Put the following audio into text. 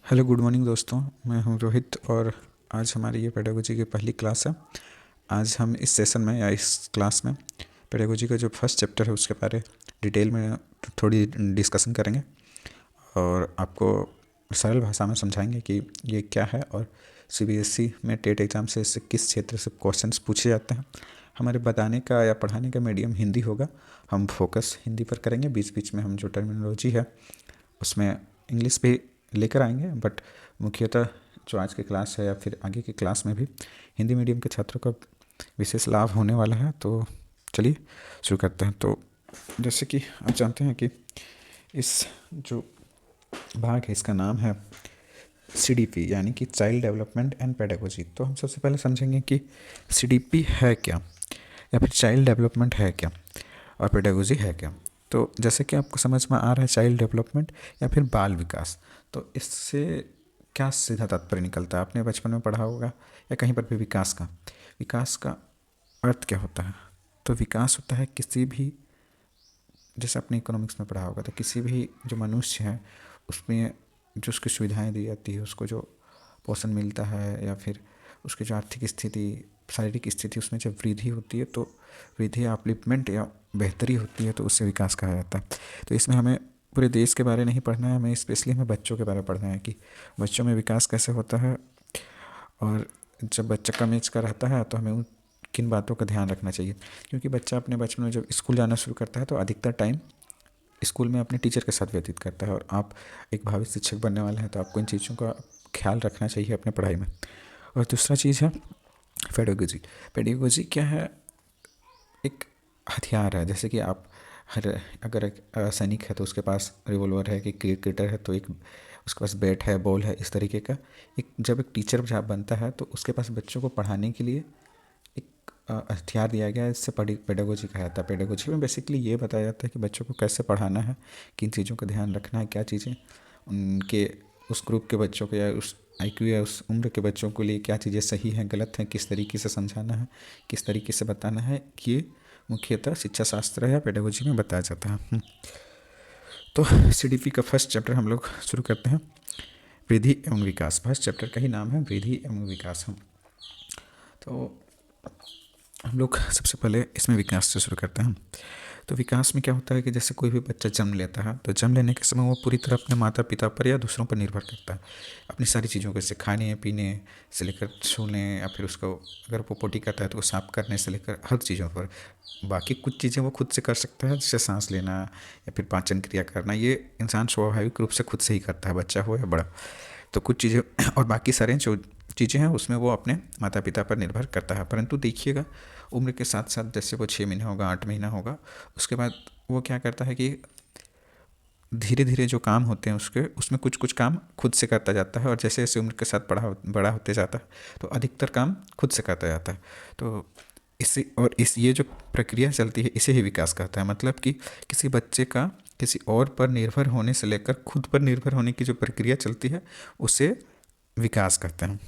Hello good morning दोस्तों। मैं हूं रोहित और आज हमारी ये पेडागोजी की पहली क्लास है। आज हम इस सेशन में या इस क्लास में पेडागोजी का जो फर्स्ट चैप्टर है उसके बारे डिटेल में थोड़ी डिस्कशन करेंगे और आपको सरल भाषा में समझाएंगे कि ये क्या है और सीबीएसई में टेट एग्ज़ाम से इससे किस क्षेत्र से क्वेश्चंस पूछे जाते हैं। हमारे बताने का या पढ़ाने का मीडियम हिंदी होगा। हम फोकस हिंदी पर करेंगे, बीच बीच में हम जो टर्मिनोलॉजी है उसमें इंग्लिश भी लेकर आएंगे, बट मुख्यतः जो आज की क्लास है या फिर आगे की क्लास में भी हिंदी मीडियम के छात्रों का विशेष लाभ होने वाला है। तो चलिए शुरू करते हैं। तो जैसे कि आप जानते हैं कि इस जो भाग है इसका नाम है सीडीपी यानी कि चाइल्ड डेवलपमेंट एंड पेडागोजी। तो हम सबसे पहले समझेंगे कि सीडीपी है क्या या फिर चाइल्ड डेवलपमेंट है क्या और पेडागोजी है क्या। तो जैसे कि आपको समझ में आ रहा है चाइल्ड डेवलपमेंट या फिर बाल विकास, तो इससे क्या सीधा तात्पर्य निकलता है, आपने बचपन में पढ़ा होगा या कहीं पर भी विकास का अर्थ क्या होता है। तो विकास होता है किसी भी, जैसे आपने इकोनॉमिक्स में पढ़ा होगा, तो किसी भी जो मनुष्य है उसमें जो उसकी सुविधाएं दी जाती है, उसको जो पोषण मिलता है या फिर उसकी जो आर्थिक स्थिति, शारीरिक स्थिति, उसमें जब वृद्धि होती है तो वृद्धि या अपलिफ्टमेंट या बेहतरी होती है तो उससे विकास कहा जाता है। तो इसमें हमें पूरे देश के बारे नहीं पढ़ना है, हमें स्पेशली हमें बच्चों के बारे में पढ़ना है कि बच्चों में विकास कैसे होता है और जब बच्चा कम एज का रहता है तो हमें उन किन बातों का ध्यान रखना चाहिए। क्योंकि बच्चा अपने बचपन में जब स्कूल जाना शुरू करता है तो अधिकतर टाइम स्कूल में अपने टीचर के साथ व्यतीत करता है और आप एक भावी शिक्षक बनने वाले हैं तो आपको इन चीज़ों का ख्याल रखना चाहिए अपने पढ़ाई में। और दूसरा चीज़ है पेडागोजी। पेडागोजी क्या है, एक हथियार है। जैसे कि आप हर अगर एक सैनिक है तो उसके पास रिवॉल्वर है, कि क्रिकेटर है तो एक उसके पास बैट है, बॉल है, इस तरीके का एक जब एक टीचर जहाँ बनता है तो उसके पास बच्चों को पढ़ाने के लिए एक हथियार दिया गया है। इससे पेडागोजी कहा जाता है। पेडागोजी में बेसिकली ये बताया जाता है कि बच्चों को कैसे पढ़ाना है, किन चीज़ों का ध्यान रखना है, क्या चीज़ें उनके उस ग्रुप के बच्चों को या उस आईक्यू या उस उम्र के बच्चों के लिए क्या चीज़ें सही हैं, गलत हैं, किस तरीके से समझाना है, किस तरीके से बताना है, ये मुख्यतः शिक्षा शास्त्र या पेडागोजी में बताया जाता है। तो सीडीपी का फर्स्ट चैप्टर हम लोग शुरू करते हैं, वृद्धि एवं विकास। फर्स्ट चैप्टर का ही नाम है वृद्धि एवं विकास। तो हम लोग सबसे पहले इसमें विकास से शुरू करते हैं। तो विकास में क्या होता है कि जैसे कोई भी बच्चा जन्म लेता है तो जन्म लेने के समय वो पूरी तरह अपने माता पिता पर या दूसरों पर निर्भर करता है अपनी सारी चीज़ों को, जैसे खाने पीने से लेकर सोने, या फिर उसको अगर वो पोटी करता है तो वो साफ करने से लेकर हर चीज़ों पर। बाकी कुछ चीज़ें वो खुद से कर सकता है, जैसे सांस लेना या फिर पाचन क्रिया करना, ये इंसान स्वाभाविक रूप से खुद से ही करता है, बच्चा हो या बड़ा। तो कुछ चीज़ें और बाकी सारे जो चीज़ें हैं उसमें वो अपने माता पिता पर निर्भर करता है। परंतु देखिएगा उम्र के साथ साथ जैसे वो 6 महीना होगा, 8 महीना होगा, उसके बाद वो क्या करता है कि धीरे धीरे जो काम होते हैं उसके उसमें कुछ कुछ काम खुद से करता जाता है और जैसे जैसे उम्र के साथ बड़ा होते जाता है तो अधिकतर काम खुद से करता जाता है। तो इसी और इस ये जो प्रक्रिया चलती है इसे ही विकास कहता है। मतलब कि किसी बच्चे का किसी और पर निर्भर होने से लेकर खुद पर निर्भर होने की जो प्रक्रिया चलती है उसे विकास कहते हैं।